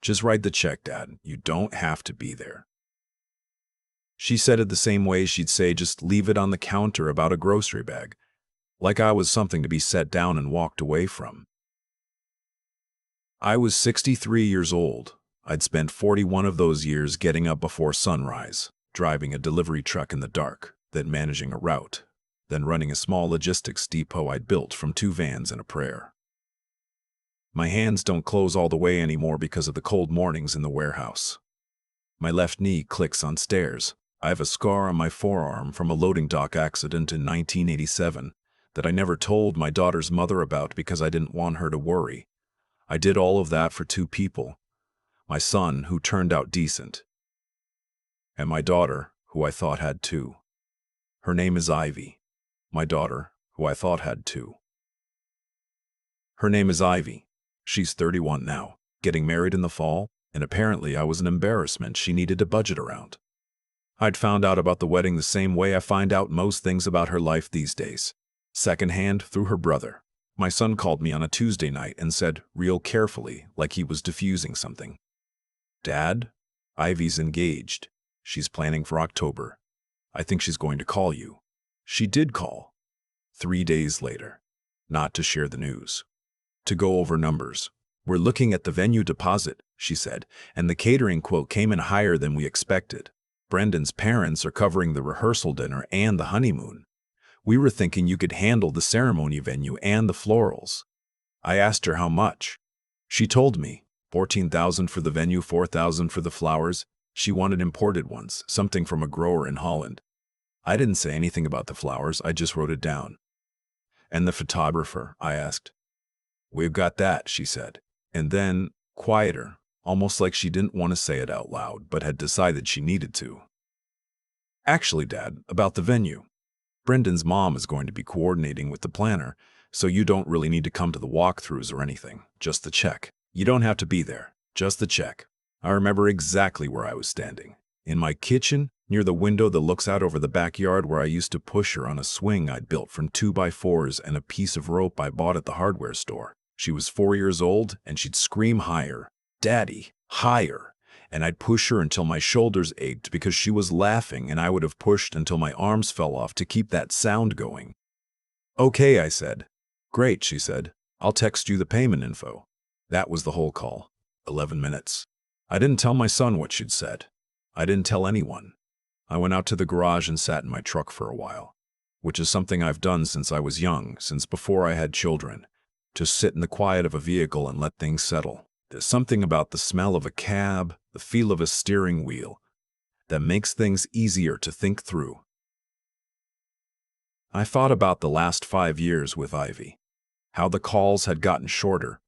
Just write the check, Dad. You don't have to be there. She said it the same way she'd say just leave it on the counter about a grocery bag, like I was something to be set down and walked away from. I was 63 years old. I'd spent 41 of those years getting up before sunrise, driving a delivery truck in the dark, then managing a route, then running a small logistics depot I'd built from 2 vans and a prayer. My hands don't close all the way anymore because of the cold mornings in the warehouse. My left knee clicks on stairs. I have a scar on my forearm from a loading dock accident in 1987 that I never told my daughter's mother about because I didn't want her to worry. I did all of that for 2 people. My son, who turned out decent, and my daughter, who I thought had 2. Her name is Ivy. My daughter, who I thought had 2. Her name is Ivy. She's 31 now, getting married in the fall, and apparently I was an embarrassment she needed to budget around. I'd found out about the wedding the same way I find out most things about her life these days, secondhand through her brother. My son called me on a Tuesday night and said, real carefully, like he was diffusing something, "Dad, Ivy's engaged. She's planning for October. I think she's going to call you." She did call. 3 days later. Not to share the news. To go over numbers. "We're looking at the venue deposit," she said, "and the catering quote came in higher than we expected. Brendan's parents are covering the rehearsal dinner and the honeymoon. We were thinking you could handle the ceremony venue and the florals." I asked her how much. She told me, $14,000 for the venue, $4,000 for the flowers. She wanted imported ones, something from a grower in Holland. I didn't say anything about the flowers, I just wrote it down. "And the photographer?" I asked. "We've got that," she said. And then, quieter, almost like she didn't want to say it out loud, but had decided she needed to. "Actually, Dad, about the venue. Brendan's mom is going to be coordinating with the planner, so you don't really need to come to the walkthroughs or anything, just the check. You don't have to be there, just the check." I remember exactly where I was standing. In my kitchen, near the window that looks out over the backyard where I used to push her on a swing I'd built from 2x4s and a piece of rope I bought at the hardware store. She was 4 years old, and she'd scream higher, "Daddy, higher," and I'd push her until my shoulders ached because she was laughing, and I would have pushed until my arms fell off to keep that sound going. "Okay," I said. "Great," she said. "I'll text you the payment info." That was the whole call. 11 minutes. I didn't tell my son what she'd said. I didn't tell anyone. I went out to the garage and sat in my truck for a while, which is something I've done since I was young, since before I had children. Just sit in the quiet of a vehicle and let things settle. There's something about the smell of a cab, the feel of a steering wheel, that makes things easier to think through. I thought about the last 5 years with Ivy, how the calls had gotten shorter,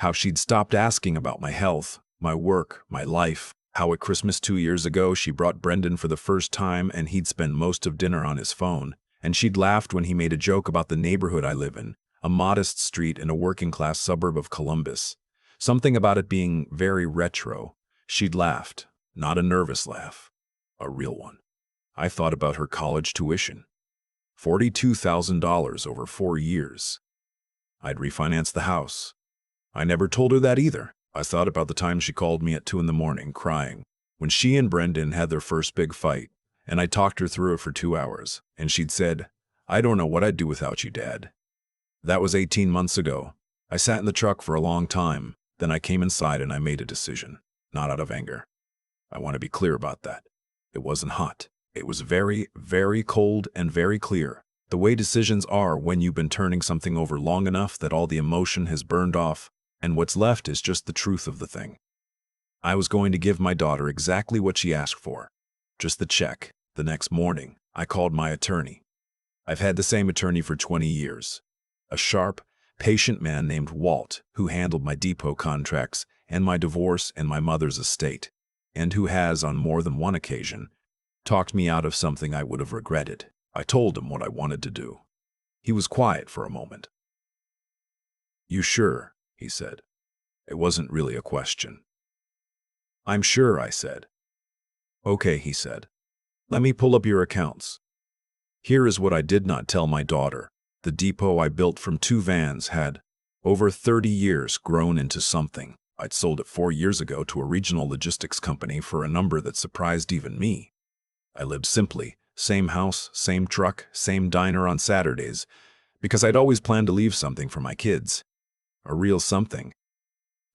how she'd stopped asking about my health, my work, my life, how at Christmas 2 years ago she brought Brendan for the first time and he'd spent most of dinner on his phone, and she'd laughed when he made a joke about the neighborhood I live in, a modest street in a working-class suburb of Columbus. Something about it being very retro. She'd laughed, not a nervous laugh, a real one. I thought about her college tuition. $42,000 over 4 years. I'd refinanced the house. I never told her that either. I thought about the time she called me at 2 in the morning, crying, when she and Brendan had their first big fight, and I talked her through it for 2 hours, and she'd said, "I don't know what I'd do without you, Dad." That was 18 months ago. I sat in the truck for a long time, then I came inside and I made a decision, not out of anger. I want to be clear about that. It wasn't hot. It was very, very cold and very clear. The way decisions are when you've been turning something over long enough that all the emotion has burned off, and what's left is just the truth of the thing. I was going to give my daughter exactly what she asked for, just the check. The next morning, I called my attorney. I've had the same attorney for 20 years. A sharp, patient man named Walt, who handled my depot contracts and my divorce and my mother's estate, and who has, on more than one occasion, talked me out of something I would have regretted. I told him what I wanted to do. He was quiet for a moment. "You sure?" he said. It wasn't really a question. "I'm sure," I said. "Okay," he said. "Let me pull up your accounts. Here is what I did not tell my daughter. The depot I built from 2 vans had, over 30 years, grown into something. I'd sold it 4 years ago to a regional logistics company for a number that surprised even me. I lived simply, same house, same truck, same diner on Saturdays, because I'd always planned to leave something for my kids. A real something.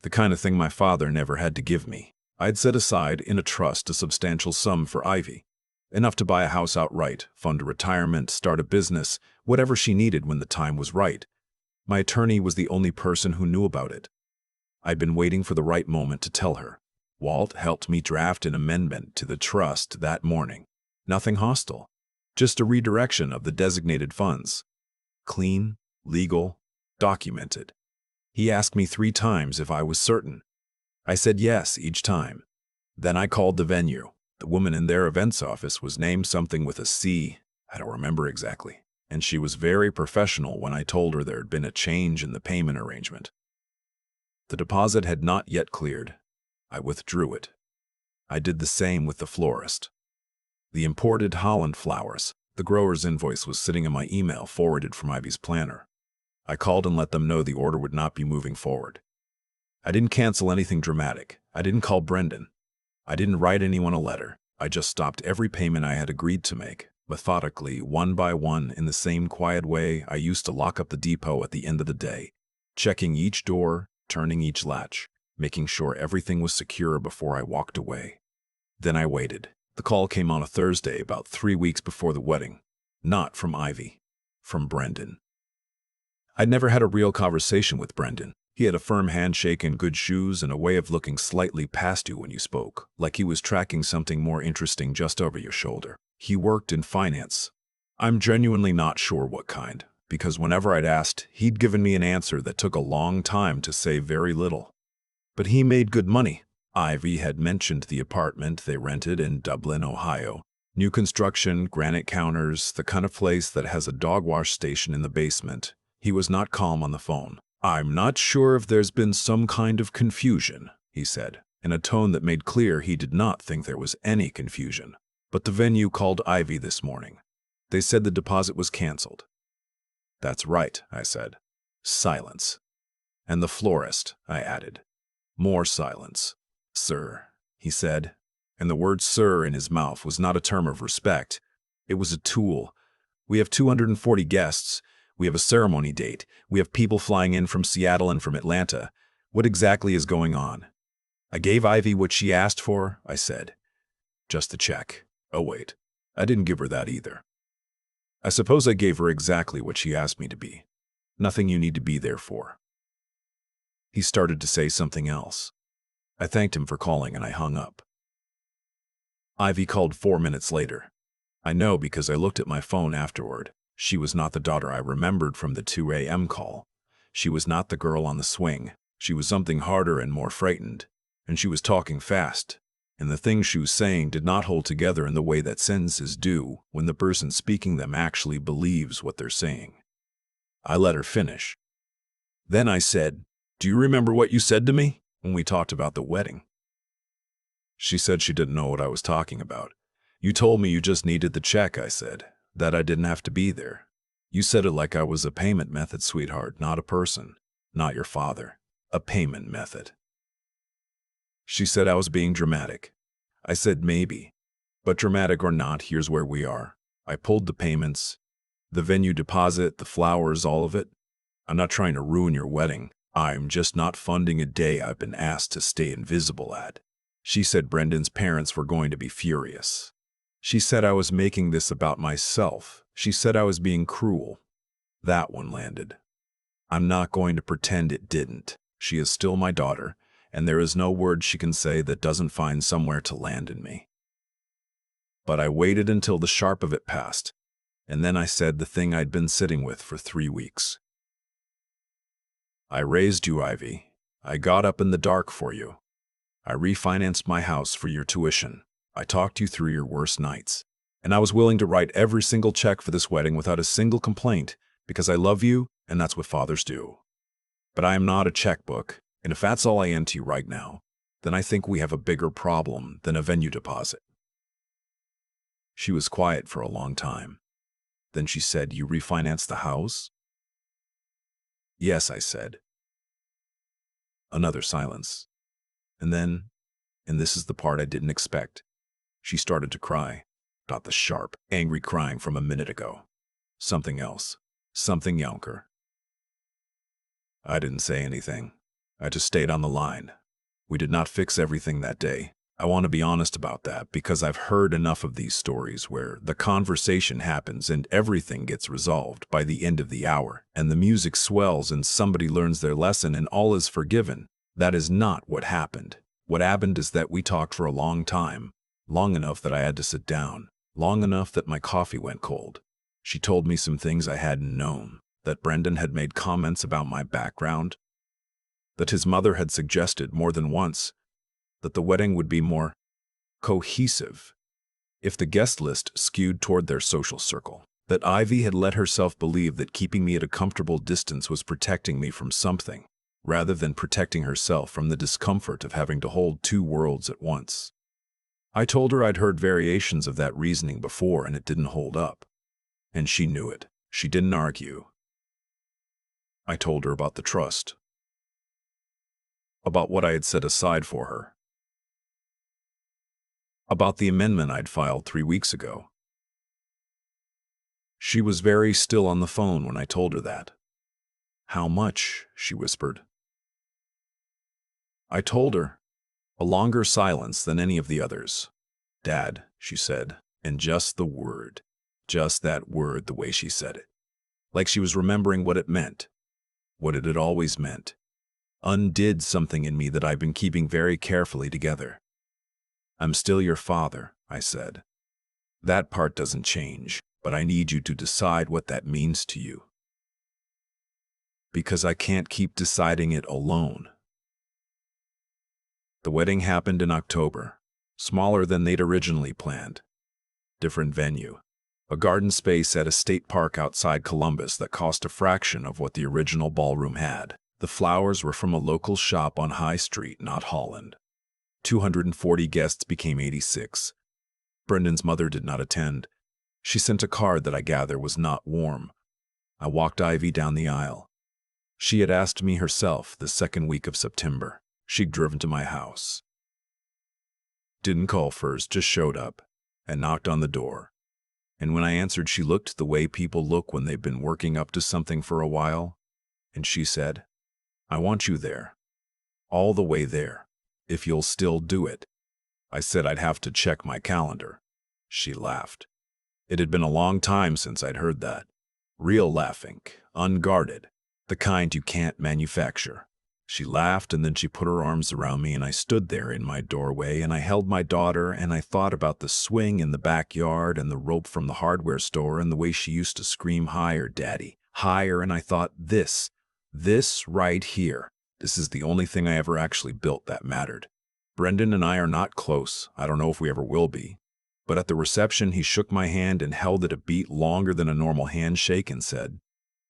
The kind of thing my father never had to give me. I'd set aside in a trust a substantial sum for Ivy. Enough to buy a house outright, fund a retirement, start a business, whatever she needed when the time was right. My attorney was the only person who knew about it. I'd been waiting for the right moment to tell her. Walt helped me draft an amendment to the trust that morning. Nothing hostile. Just a redirection of the designated funds. Clean, legal, documented. He asked me 3 times if I was certain. I said yes each time. Then I called the venue. The woman in their events office was named something with a C. I don't remember exactly. And she was very professional when I told her there had been a change in the payment arrangement. The deposit had not yet cleared. I withdrew it. I did the same with the florist. The imported Holland flowers. The grower's invoice was sitting in my email forwarded from Ivy's planner. I called and let them know the order would not be moving forward. I didn't cancel anything dramatic. I didn't call Brendan. I didn't write anyone a letter. I just stopped every payment I had agreed to make, methodically, one by one, in the same quiet way I used to lock up the depot at the end of the day, checking each door, turning each latch, making sure everything was secure before I walked away. Then I waited. The call came on a Thursday about 3 weeks before the wedding. Not from Ivy. From Brendan. I'd never had a real conversation with Brendan. He had a firm handshake and good shoes and a way of looking slightly past you when you spoke, like he was tracking something more interesting just over your shoulder. He worked in finance. I'm genuinely not sure what kind, because whenever I'd asked, he'd given me an answer that took a long time to say very little. But he made good money. Ivy had mentioned the apartment they rented in Dublin, Ohio. New construction, granite counters, the kind of place that has a dog wash station in the basement. He was not calm on the phone. "I'm not sure if there's been some kind of confusion," he said, in a tone that made clear he did not think there was any confusion. "But the venue called Ivy this morning. They said the deposit was canceled." "That's right," I said. Silence. "And the florist," I added. More silence. "Sir," he said, and the word sir in his mouth was not a term of respect. It was a tool. "We have 240 guests. We have a ceremony date. We have people flying in from Seattle and from Atlanta. What exactly is going on?" "I gave Ivy what she asked for," I said. "Just the check." "Oh, wait. I didn't give her that either." "I suppose I gave her exactly what she asked me to be. Nothing you need to be there for." He started to say something else. I thanked him for calling and I hung up. Ivy called 4 minutes later. I know because I looked at my phone afterward. She was not the daughter I remembered from the 2 a.m. call. She was not the girl on the swing. She was something harder and more frightened. And she was talking fast. And the things she was saying did not hold together in the way that sentences do when the person speaking them actually believes what they're saying. I let her finish. Then I said, "Do you remember what you said to me when we talked about the wedding?" She said she didn't know what I was talking about. "You told me you just needed the check," I said. "That I didn't have to be there. You said it like I was a payment method, sweetheart, not a person. Not your father. A payment method." She said I was being dramatic. I said maybe. But dramatic or not, here's where we are. I pulled the payments. The venue deposit, the flowers, all of it. I'm not trying to ruin your wedding. I'm just not funding a day I've been asked to stay invisible at. She said Brendan's parents were going to be furious. She said I was making this about myself. She said I was being cruel. That one landed. I'm not going to pretend it didn't. She is still my daughter, and there is no word she can say that doesn't find somewhere to land in me. But I waited until the sharp of it passed, and then I said the thing I'd been sitting with for 3 weeks. "I raised you, Ivy. I got up in the dark for you. I refinanced my house for your tuition. I talked you through your worst nights. And I was willing to write every single check for this wedding without a single complaint, because I love you, and that's what fathers do. But I am not a checkbook, and if that's all I am to you right now, then I think we have a bigger problem than a venue deposit." She was quiet for a long time. Then she said, "You refinanced the house?" "Yes," I said. Another silence. And then, and this is the part I didn't expect, she started to cry. Not the sharp, angry crying from a minute ago. Something else. Something younger. I didn't say anything. I just stayed on the line. We did not fix everything that day. I want to be honest about that because I've heard enough of these stories where the conversation happens and everything gets resolved by the end of the hour, and the music swells and somebody learns their lesson and all is forgiven. That is not what happened. What happened is that we talked for a long time, long enough that I had to sit down, long enough that my coffee went cold. She told me some things I hadn't known, that Brendan had made comments about my background, that his mother had suggested more than once that the wedding would be more cohesive if the guest list skewed toward their social circle, that Ivy had let herself believe that keeping me at a comfortable distance was protecting me from something, rather than protecting herself from the discomfort of having to hold two worlds at once. I told her I'd heard variations of that reasoning before and it didn't hold up. And she knew it. She didn't argue. I told her about the trust, about what I had set aside for her, about the amendment I'd filed 3 weeks ago. She was very still on the phone when I told her that. How much? She whispered. I told her. A longer silence than any of the others. Dad, she said, and just the word. Just that word, the way she said it. Like she was remembering what it meant. What it had always meant. Undid something in me that I've been keeping very carefully together. I'm still your father, I said. That part doesn't change, but I need you to decide what that means to you. Because I can't keep deciding it alone. The wedding happened in October, smaller than they'd originally planned. Different venue. A garden space at a state park outside Columbus that cost a fraction of what the original ballroom had. The flowers were from a local shop on High Street, not Holland. 240 guests became 86. Brendan's mother did not attend. She sent a card that I gather was not warm. I walked Ivy down the aisle. She had asked me herself the second week of September. She'd driven to my house. Didn't call first, just showed up and knocked on the door. And when I answered, she looked the way people look when they've been working up to something for a while. And she said, I want you there. All the way there. If you'll still do it. I said I'd have to check my calendar. She laughed. It had been a long time since I'd heard that. Real laughing, unguarded, the kind you can't manufacture. She laughed and then she put her arms around me and I stood there in my doorway and I held my daughter and I thought about the swing in the backyard and the rope from the hardware store and the way she used to scream, higher, Daddy, higher, and I thought this right here, this is the only thing I ever actually built that mattered. Brendan and I are not close. I don't know if we ever will be. But at the reception, he shook my hand and held it a beat longer than a normal handshake and said,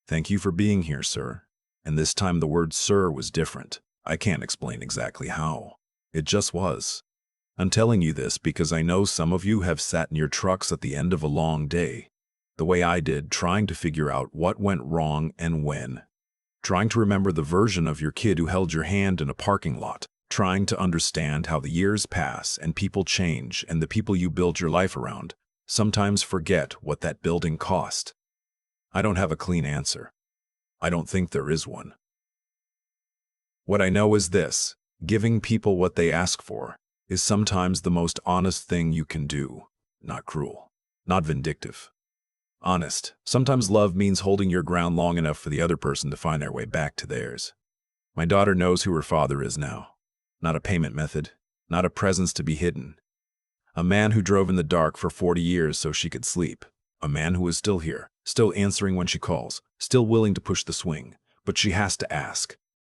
Thank you for being here, sir. And this time the word sir was different. I can't explain exactly how. It just was. I'm telling you this because I know some of you have sat in your trucks at the end of a long day, the way I did, trying to figure out what went wrong and when. Trying to remember the version of your kid who held your hand in a parking lot. Trying to understand how the years pass and people change and the people you build your life around sometimes forget what that building cost. I don't have a clean answer. I don't think there is one. What I know is this: giving people what they ask for is sometimes the most honest thing you can do. Not cruel, not vindictive. Honest. Sometimes love means holding your ground long enough for the other person to find their way back to theirs. My daughter knows who her father is now. Not a payment method, not a presence to be hidden. A man who drove in the dark for 40 years so she could sleep. A man who is still here, still answering when she calls, still willing to push the swing. But she has to ask.